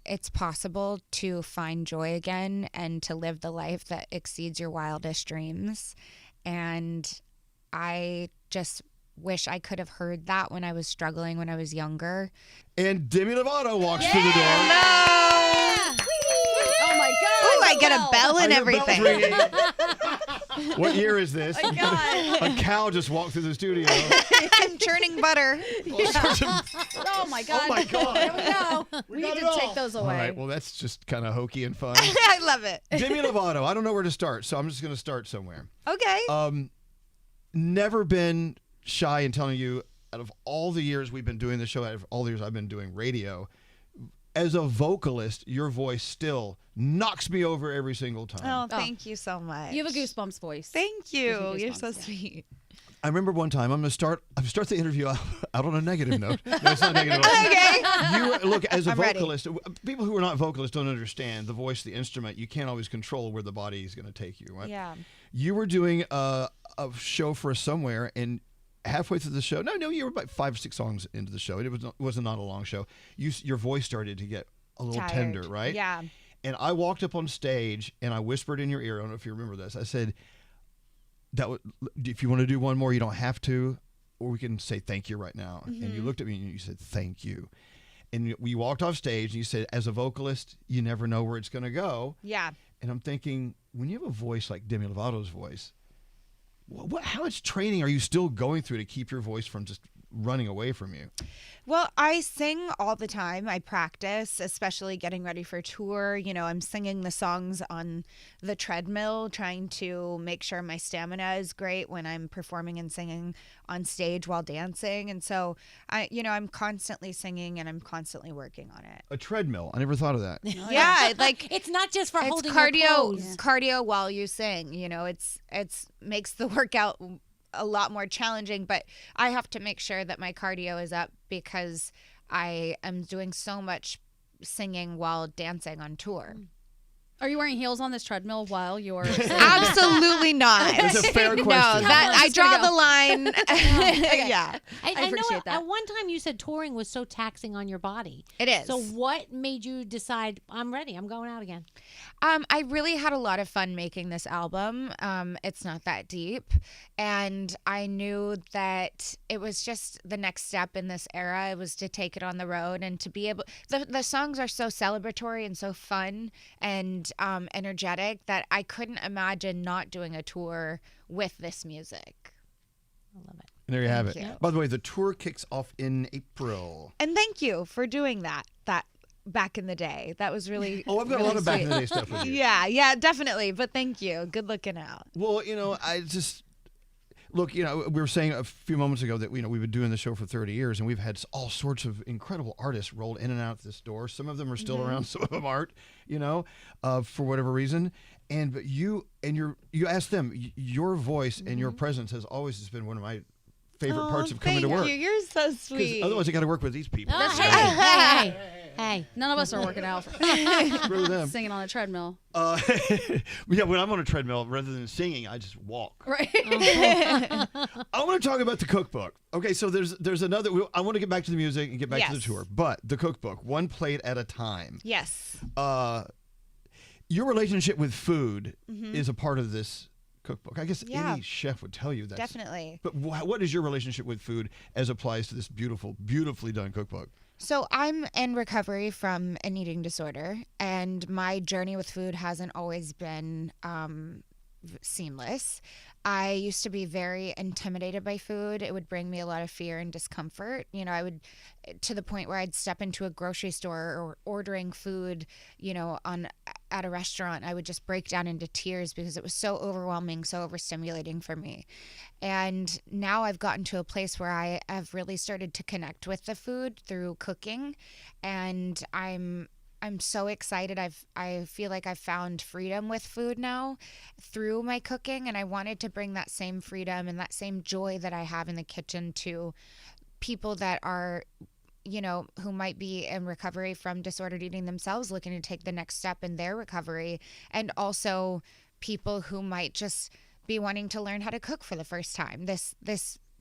it's possible to find joy again and to live the life that exceeds your wildest dreams. And I just wish I could have heard that when I was struggling when I was younger. And Demi Lovato walks through the door. Hello! Oh my God! Ooh, I get a bell and everything. What year is this? Oh my God. A cow just walked through the studio. I'm churning butter. Oh my God! Oh my God! There we go. We got need it to all. take those All away. right, well, that's just kind of hokey and fun. I love it. Demi Lovato, I don't know where to start, so I'm just going to start somewhere. Okay. Never been shy in telling you, out of all the years we've been doing the show, out of all the years I've been doing radio, as a vocalist, your voice still knocks me over every single time. Oh, thank you so much. You have a goosebumps voice. Thank you. Gives you You're so goosebumps, yeah. sweet. I remember one time, I'm going to start the interview out on a negative note. No, it's not negative. Okay. Look, as a vocalist, people who are not vocalists don't understand the voice, the instrument. You can't always control where the body is going to take you, right? Yeah. You were doing a show for us somewhere, and halfway through the show, no, you were about 5 or 6 songs into the show. It wasn't not a long show. Your voice started to get a little tender, right? Yeah. And I walked up on stage and I whispered in your ear. I don't know if you remember this. I said, if you want to do one more, you don't have to, or we can say thank you right now. Mm-hmm. And you looked at me and you said, thank you. And we walked off stage and you said, as a vocalist, you never know where it's going to go. Yeah. And I'm thinking, when you have a voice like Demi Lovato's voice, how much training are you still going through to keep your voice from just running away from you? Well, I sing all the time. I practice, especially getting ready for tour. You know, I'm singing the songs on the treadmill, trying to make sure my stamina is great when I'm performing and singing on stage while dancing. And so, I'm constantly singing and I'm constantly working on it. A treadmill. I never thought of that. Yeah, like it's not just for holding cardio. your pose. Cardio while you sing. You know, it's makes the workout a lot more challenging, but I have to make sure that my cardio is up because I am doing so much singing while dancing on tour. Are you wearing heels on this treadmill while you're singing? Absolutely not. That's a fair question. No, that I draw the line. Yeah. I appreciate know that. at one time you said touring was so taxing on your body. It is. So what made you decide, I'm ready, I'm going out again? I really had a lot of fun making this album. It's not that deep. And I knew that it was just the next step in this era. It was to take it on the road and to be able, the songs are so celebratory and so fun and energetic that I couldn't imagine not doing a tour with this music. I love it. And there you have it. Thank you. By the way, the tour kicks off in April. And thank you for doing that back in the day. That was really Oh, I've got a lot of back in the day stuff with you. Yeah, definitely. But thank you. Good looking out. Well, I just look, we were saying a few moments ago that we've been doing the show for 30 years and we've had all sorts of incredible artists rolled in and out this door. Some of them are still around, some of them aren't, for whatever reason. But you ask them, your voice and your presence has always just been one of my favorite parts of coming to work. Thank you. You're so sweet. Otherwise, I got to work with these people. Hey. None of us are working out. Screw them. Singing on a treadmill. Yeah, when I'm on a treadmill, rather than singing, I just walk. Right. I want to talk about the cookbook. Okay, so there's another. I want to get back to the music and get back to the tour, but the cookbook, one plate at a time. Yes. Your relationship with food is a part of this cookbook. I guess any chef would tell you that. Definitely. But what is your relationship with food as applies to this beautifully done cookbook? So I'm in recovery from an eating disorder, and my journey with food hasn't always been seamless. I used to be very intimidated by food. It would bring me a lot of fear and discomfort. I would, to the point where I'd step into a grocery store or ordering food, at a restaurant, I would just break down into tears because it was so overwhelming, so overstimulating for me. And now I've gotten to a place where I have really started to connect with the food through cooking, and I'm so excited. I feel like I've found freedom with food now through my cooking, and I wanted to bring that same freedom and that same joy that I have in the kitchen to people that are, who might be in recovery from disordered eating themselves, looking to take the next step in their recovery, and also people who might just be wanting to learn how to cook for the first time. This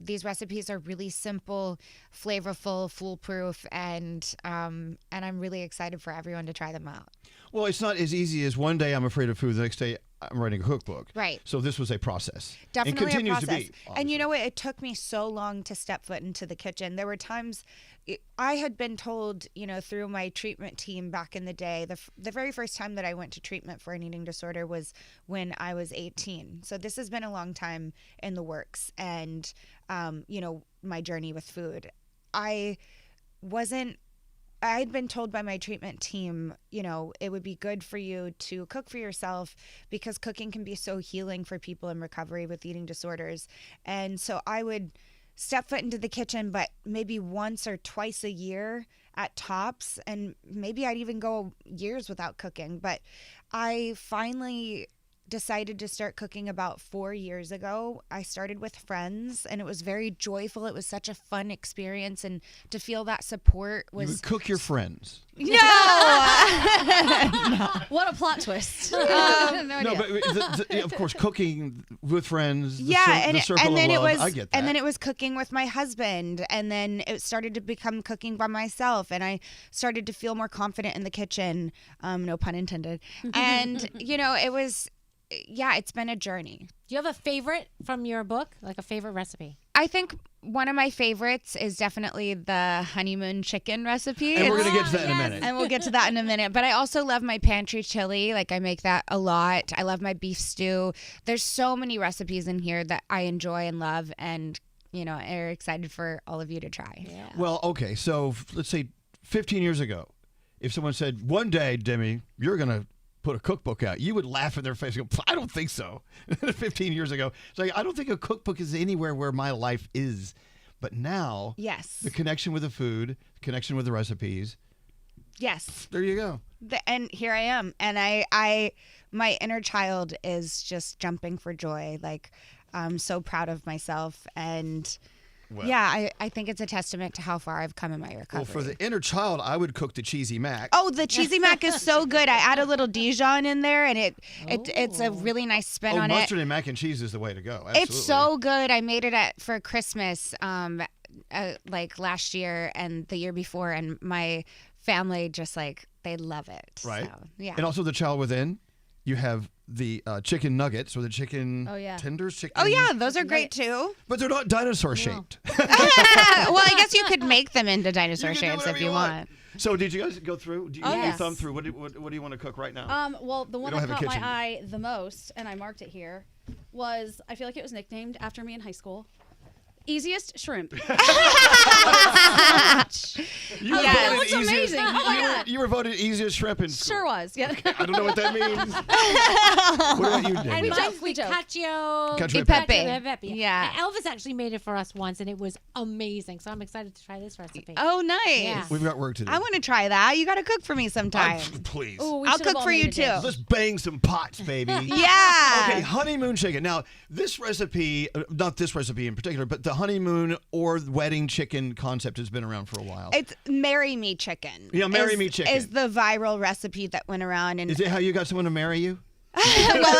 these recipes are really simple, flavorful, foolproof, and I'm really excited for everyone to try them out. Well, it's not as easy as one day I'm afraid of food, the next day I'm writing a cookbook. Right. So this was a process. Definitely and continues a process. to be. And you know what? It took me so long to step foot into the kitchen. There were times I had been told, through my treatment team back in the day, the very first time that I went to treatment for an eating disorder was when I was 18. So this has been a long time in the works. And, my journey with food. I had been told by my treatment team, it would be good for you to cook for yourself because cooking can be so healing for people in recovery with eating disorders. And so I would step foot into the kitchen, but maybe once or twice a year at tops. And maybe I'd even go years without cooking. But I finally decided to start cooking about 4 years ago. I started with friends, and it was very joyful. It was such a fun experience, and to feel that support was... You would cook your friends. No! What a plot twist. No No, idea. but of course, cooking with friends, Yeah, the circle and then of love, it was, I get that. and then it was cooking with my husband, and then it started to become cooking by myself, and I started to feel more confident in the kitchen, no pun intended. And it was, it's been a journey. Do you have a favorite from your book, like a favorite recipe? I think one of my favorites is definitely the honeymoon chicken recipe. And we're going to get to that in a yes. minute. And we'll get to that in a minute. But I also love my pantry chili. Like, I make that a lot. I love my beef stew. There's so many recipes in here that I enjoy and love, and, are excited for all of you to try. Yeah. Well, okay, so let's say 15 years ago, if someone said, one day, Demi, you're going to put a cookbook out, you would laugh in their face and go, I don't think so. 15 years ago. It's like, I don't think a cookbook is anywhere where my life is. But now, Yes. the connection with the food, the connection with the recipes, Yes. there you go. And here I am. And my inner child is just jumping for joy. Like, I'm so proud of myself. And Well, I think it's a testament to how far I've come in my recovery. Well, for the inner child, I would cook the cheesy mac. Oh, the cheesy mac is so good. I add a little Dijon in there, and it's a really nice spin on mustard it. and mac and cheese is the way to go. Absolutely. It's so good. I made it for Christmas, like last year and the year before, and my family just they love it. Right. So, yeah. And also the child within, you have the chicken nuggets or the chicken tenders. Chicken, Oh yeah, those are great too. But they're not dinosaur shaped. Well, I guess you could make them into dinosaur You can do shapes whatever if you you want. So did you guys go through? Do you yes. thumb through? What do you want to cook right now? Well, the one don't that have a caught my kitchen. eye the most, and I marked it here, was, I feel like it was nicknamed after me in high school, easiest shrimp. You Yeah, were that voted looks amazing. Oh my God. You were voted easiest shrimp in school. Sure was. Yeah. I don't know what that means. What about you, And Danielle? mine's we joke. Cacio Cacio e pepe. Yeah. Yeah. And Elvis actually made it for us once, and it was amazing. So I'm excited to try this recipe. Oh, nice. Yeah. We've got work to do. I want to try that. You got to cook for me sometime. Please. Ooh, we I'll should have cook all for made you a dish. too. Let's bang some pots, baby. Yeah. Okay, honeymoon chicken. Now, this recipe, not this recipe in particular, but the honeymoon or wedding chicken concept has been around for a while. It's marry me chicken. Yeah, marry me chicken. is the viral recipe that went around, and Is it how you got someone to marry you? well,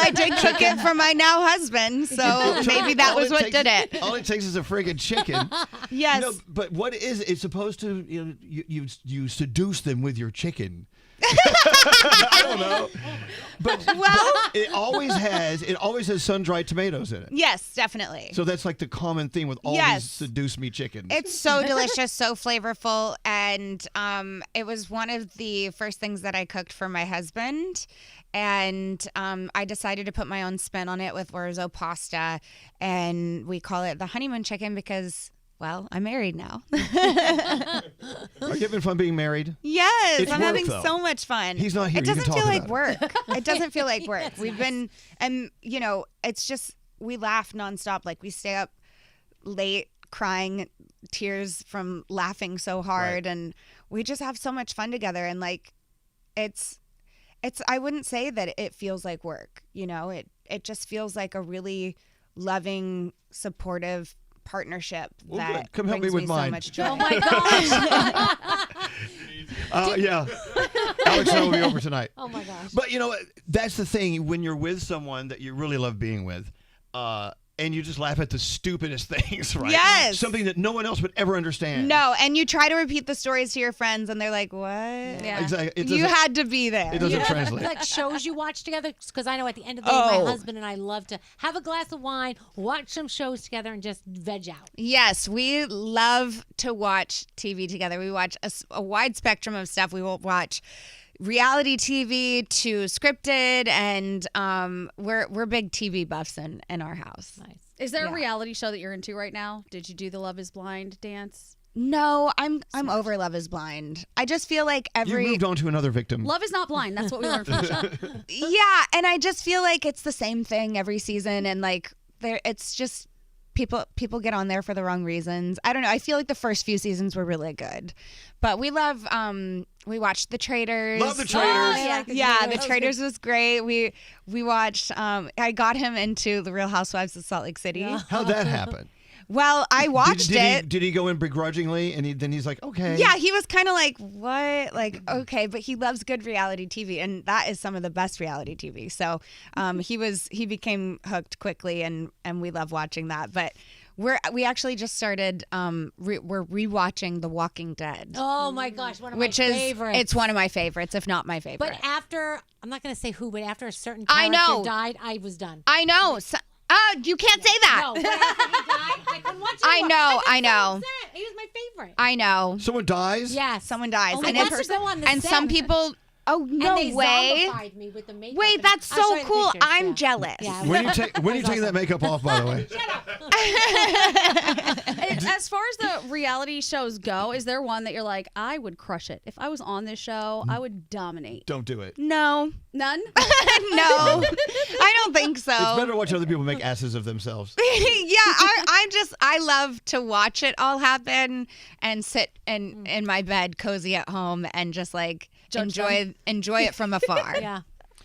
I did cook it for my now husband, so maybe that was what did it. All it takes is a friggin' chicken. Yes. But what is it's supposed to? You seduce them with your chicken. I don't know. But Well- it always has sun-dried tomatoes in it. Yes, definitely. So that's like the common theme with all Yes. these seduce me chickens. It's so delicious, so flavorful, and it was one of the first things that I cooked for my husband. And I decided to put my own spin on it with orzo pasta, and we call it the honeymoon chicken because, well, I'm married now. Are you having fun being married? Yes, It's I'm work, having though. so much fun. He's not here. It You can doesn't talk feel like about work. It doesn't feel like work. That's We've nice. been, and it's just, we laugh nonstop. Like, we stay up late crying tears from laughing so hard, Right. and we just have so much fun together. And like, it's I wouldn't say that it feels like work. It just feels like a really loving, supportive partnership Well, that good. Come help me brings with so mine. much joy. Oh my gosh. Yeah. Alex and I will be over tonight. Oh my gosh. But that's the thing. When you're with someone that you really love being with, and you just laugh at the stupidest things, right? Yes. Something that no one else would ever understand. No, and you try to repeat the stories to your friends, and they're like, "What? Yeah. Exactly. You had to be there." It doesn't You know, translate. like shows you watch together, because I know at the end of the day, my husband and I love to have a glass of wine, watch some shows together, and just veg out. Yes, we love to watch TV together. We watch a wide spectrum of stuff. We will watch reality TV to scripted, and we're big TV buffs in our house. Nice. Is there a reality show that you're into right now? Did you do the Love is Blind dance? No, I'm over Love is Blind. I just feel like You moved on to another victim. Love is not blind. That's what we learned from the show. yeah, and I just feel like it's the same thing every season, and like it's just people get on there for the wrong reasons. I don't know. I feel like the first few seasons were really good, but we love. We watched The Traitors. Love The Traitors. The Traitors was great. We watched. I got him into the Real Housewives of Salt Lake City. Yeah. How'd that happen? Well, I watched it. Did he go in begrudgingly, and then he's like, okay. Yeah, he was kind of like, what? Like, okay, but he loves good reality TV, and that is some of the best reality TV. So he became hooked quickly, and we love watching that. But we actually just started, we're rewatching The Walking Dead. Oh my gosh, one of my Which favorites. is, it's one of my favorites, if not my favorite. But after, I'm not going to say who, but after a certain I character know. died, I was done. I know. So, you can't say that. No, but after he died, I couldn't watch it. I know, I know. So upset. He was my favorite. I know. Someone dies? Yes. Someone dies. Oh my and God, it's- to go on the and set. some people, oh, no and they way. zombified me with the makeup. Wait, and- that's I'll show so you the cool. pictures, I'm yeah. jealous. Yeah. When are you taking that makeup off, by the way? As far as the reality shows go, is there one that you're like, I would crush it? If I was on this show, I would dominate. Don't do it. No. None? No. I don't think so. It's better to watch other people make asses of themselves. I love to watch it all happen and sit in my bed cozy at home and just like enjoy it from afar. Yeah.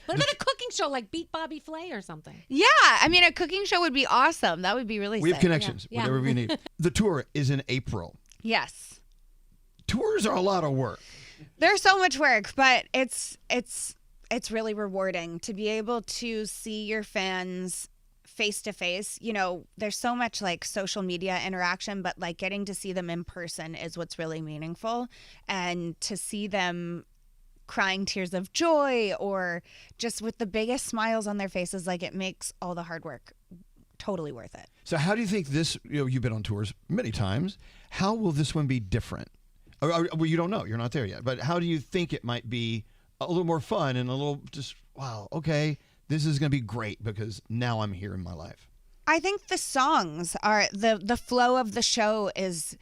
What about a cooking show like Beat Bobby Flay or something? Yeah, I mean a cooking show would be awesome. That would be really We have sick. connections, Yeah. whatever we need. The tour is in April. Yes. Tours are a lot of work. There's so much work, but it's really rewarding to be able to see your fans face to face. You know, there's so much like social media interaction, but like getting to see them in person is what's really meaningful, and to see them crying tears of joy or just with the biggest smiles on their faces, like it makes all the hard work totally worth it. So how do you think this, you've been on tours many times, how will this one be different? Well, you don't know, you're not there yet, but how do you think it might be a little more fun and a little just, wow, okay, this is going to be great because now I'm here in my life? I think the songs are the flow of the show is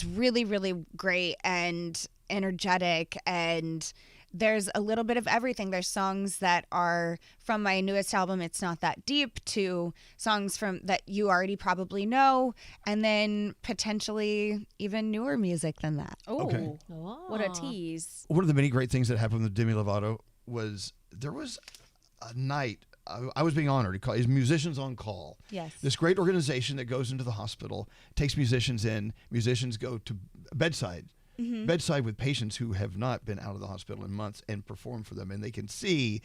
really, really great and energetic, and there's a little bit of everything. There's songs that are from my newest album, It's Not That Deep, to songs from that you already probably know, and then potentially even newer music than that. Oh, Okay. what a tease. One of the many great things that happened with Demi Lovato was there was a night, I was being honored. It's Musicians on Call. Yes. This great organization that goes into the hospital, takes musicians in, musicians go to bedside with patients who have not been out of the hospital in months and perform for them, and they can see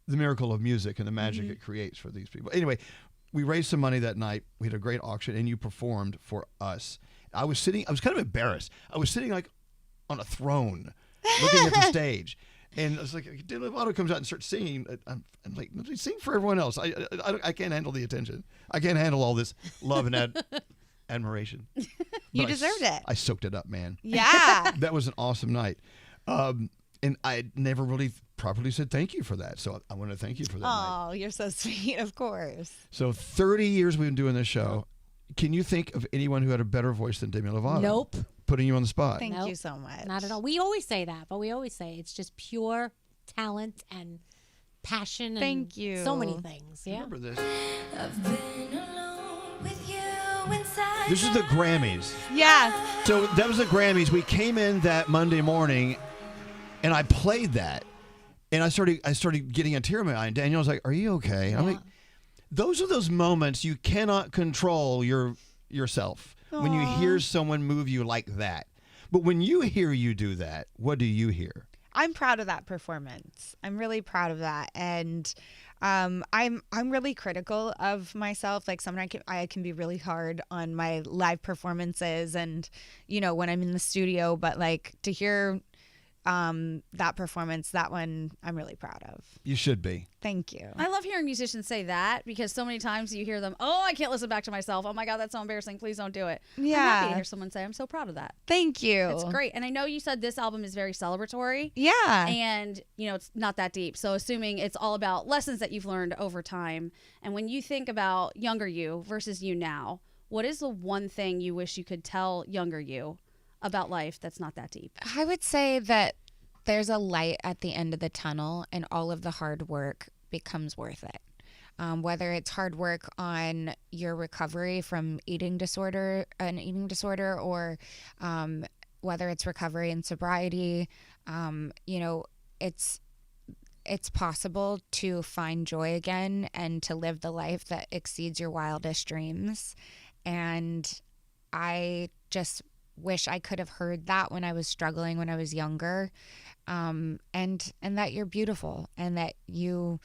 the miracle of music and the magic it creates for these people. Anyway, we raised some money that night. We had a great auction, and you performed for us. I was kind of embarrassed. I was sitting like on a throne looking at the stage. And I was like, Demi Lovato comes out and starts singing. I'm like, sing for everyone else. I can't handle the attention. I can't handle all this love and admiration. You But deserved it. I soaked it up, man. Yeah. That was an awesome night. And I never really properly said thank you for that. So I want to thank you for that night. Oh, you're so sweet, of course. So 30 years we've been doing this show. Can you think of anyone who had a better voice than Demi Lovato? Nope. Putting you on the spot. Thank Nope. you so much. Not at all. We always say that, but we always say it's just pure talent and passion and Thank you. so many things. Yeah. Remember this. I've been alone with you inside. This is the Grammys. Yeah. So that was the Grammys. We came in that Monday morning, and I played that, and I started getting a tear in my eye. And Danielle was like, "Are you okay?" I'm like, "Those are those moments you cannot control yourself when you hear someone move you like that. But when you hear you do that, what do you hear?" I'm proud of that performance. I'm really proud of that. And I'm really critical of myself. Like sometimes I can be really hard on my live performances and, you know, when I'm in the studio, but like to hear that performance, that one I'm really proud of. You should be. Thank you. I love hearing musicians say that because so many times you hear them, oh, I can't listen back to myself. Oh my God, that's so embarrassing. Please don't do it. I'm happy to Yeah. hear someone say, I'm so proud of that. Thank you. It's great. And I know you said this album is very celebratory. Yeah. And, you know, it's not that deep. So assuming it's all about lessons that you've learned over time. And when you think about younger you versus you now, what is the one thing you wish you could tell younger you about life that's not that deep? I would say that there's a light at the end of the tunnel, and all of the hard work becomes worth it. Whether it's hard work on your recovery from an eating disorder, or whether it's recovery and sobriety, you know, it's possible to find joy again and to live the life that exceeds your wildest dreams. And I just wish I could have heard that when I was struggling, when I was younger. And that you're beautiful and that you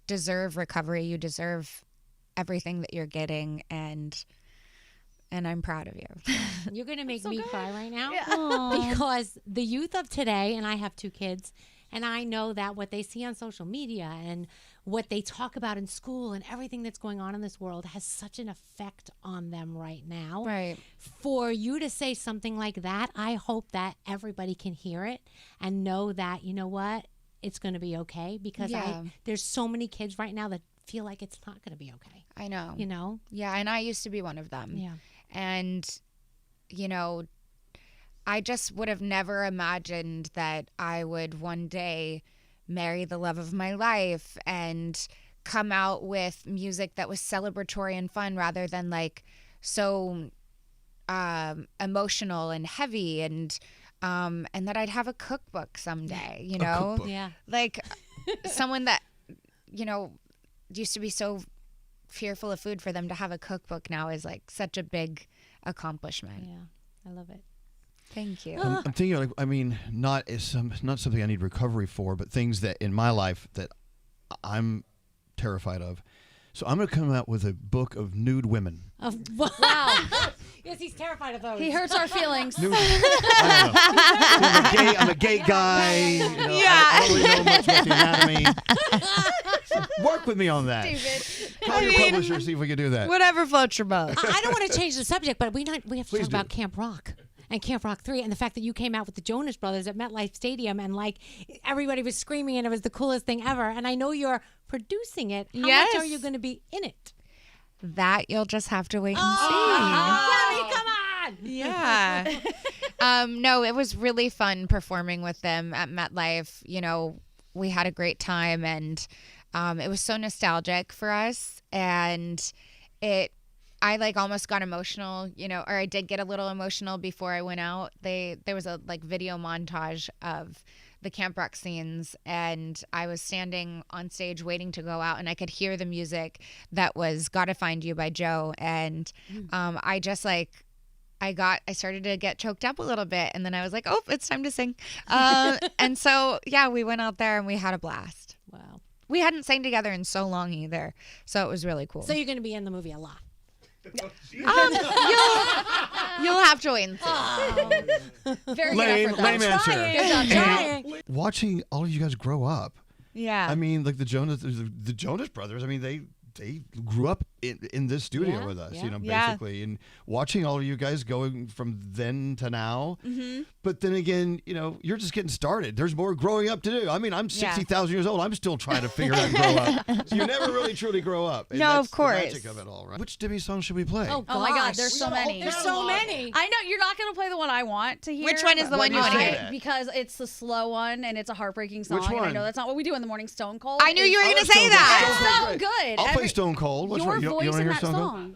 deserve recovery. You deserve everything that you're getting. And I'm proud of you. You're going to make me cry right now. Yeah. Because the youth of today, and I have 2 kids, and I know that what they see on social media and what they talk about in school and everything that's going on in this world has such an effect on them right now. Right. For you to say something like that, I hope that everybody can hear it and know that, you know what, it's going to be okay. Because Yeah. there's so many kids right now that feel like it's not going to be okay. I know. You know? Yeah, and I used to be one of them. Yeah. And, you know, I just would have never imagined that I would one day marry the love of my life and come out with music that was celebratory and fun rather than like so emotional and heavy, and that I'd have a cookbook someday, you know? cookbook. Yeah. Like someone that, you know, used to be so fearful of food, for them to have a cookbook now is like such a big accomplishment. Yeah. I love it. Thank you. I'm thinking, like, I mean, not something I need recovery for, but things that in my life that I'm terrified of. So I'm going to come out with a book of nude women. Wow. Yes, he's terrified of those. He hurts our feelings. Nude, I don't know. I'm a gay guy. You know, I don't really know much about the anatomy. Work with me on that. Call your publisher, see if we can do that. Whatever floats your boat. I don't want to change the subject, but we have to Please talk do. about Camp Rock. And Camp Rock 3, and the fact that you came out with the Jonas Brothers at MetLife Stadium, and like everybody was screaming, and it was the coolest thing ever. And I know you're producing it. How Yes. much are you going to be in it? That you'll just have to wait and Gabby, come on! see. Yeah. No, it was really fun performing with them at MetLife. You know, we had a great time, and it was so nostalgic for us, and I like almost got emotional, you know, or I did get a little emotional before I went out. There was a like video montage of the Camp Rock scenes, and I was standing on stage waiting to go out, and I could hear the music that was "Gotta Find You" by Joe, and I just like I started to get choked up a little bit, and then I was like, oh, it's time to sing, and so yeah, we went out there and we had a blast. Wow. We hadn't sang together in so long either, so it was really cool. So you're going to be in the movie a lot. You'll have to wait and see. Very Lame good effort, though. answer. Good job, Jack. Watching all of you guys grow up. Yeah. I mean, like the Jonas Brothers. I mean, they grew up in this studio Yeah, with us, yeah. you know, Yeah. basically, and watching all of you guys going from then to now. Mm-hmm. But then again, you know, you're just getting started. There's more growing up to do. I mean, I'm 60,000 years old. I'm still trying to figure out and grow up. So you never really truly grow up. And No, that's of course. the magic of it all, right? Which Demi song should we play? Oh, Oh my God, gosh. there's so many. There's so many. I know you're not going to play the one I want to hear. Which one is the Why one do you you want to say hear? that? Because it's the slow one and it's a heartbreaking song. Which And I one? know that's not what we do in the morning. Stone Cold. I knew you were Oh, going to Stone say Cold. that. It's so good. I'll play Stone Cold. What's Your wrong? You voice don't in hear that Stone Cold? song.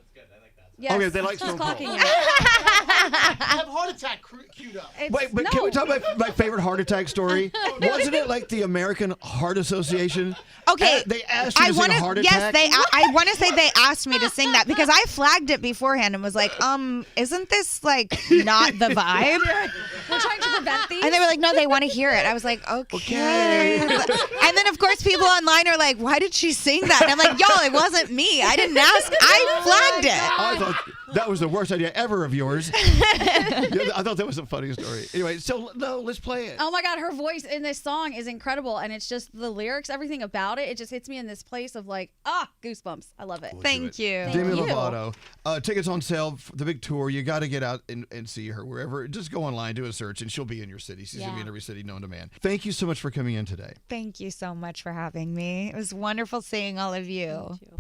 Yes. Okay, they like She's Stone Cold. clocking you. I have heart attack queued up. Wait, but can we talk about my favorite heart attack story? Wasn't it like the American Heart Association? Okay, They asked you to sing a heart attack? Yes, I want to say they asked me to sing that because I flagged it beforehand and was like, isn't this like not the vibe? We're trying to prevent these. And they were like, no, they want to hear it. I was like, okay. And then, of course, people online are like, why did she sing that? And I'm like, y'all, it wasn't me. I didn't ask. I flagged it. I thought that was the worst idea ever of yours. I thought that was a funny story. Anyway, so no, let's play it. Oh my God, her voice in this song is incredible, and it's just the lyrics, everything about it. It just hits me in this place of like, goosebumps. I love it. Thank you. Demi you. Lovato. Tickets on sale for the big tour. You got to get out and see her wherever. Just go online, do a search, and she'll be in your city. She's going to be in every city known to man. Thank you so much for coming in today. Thank you so much for having me. It was wonderful seeing all of you. Me too.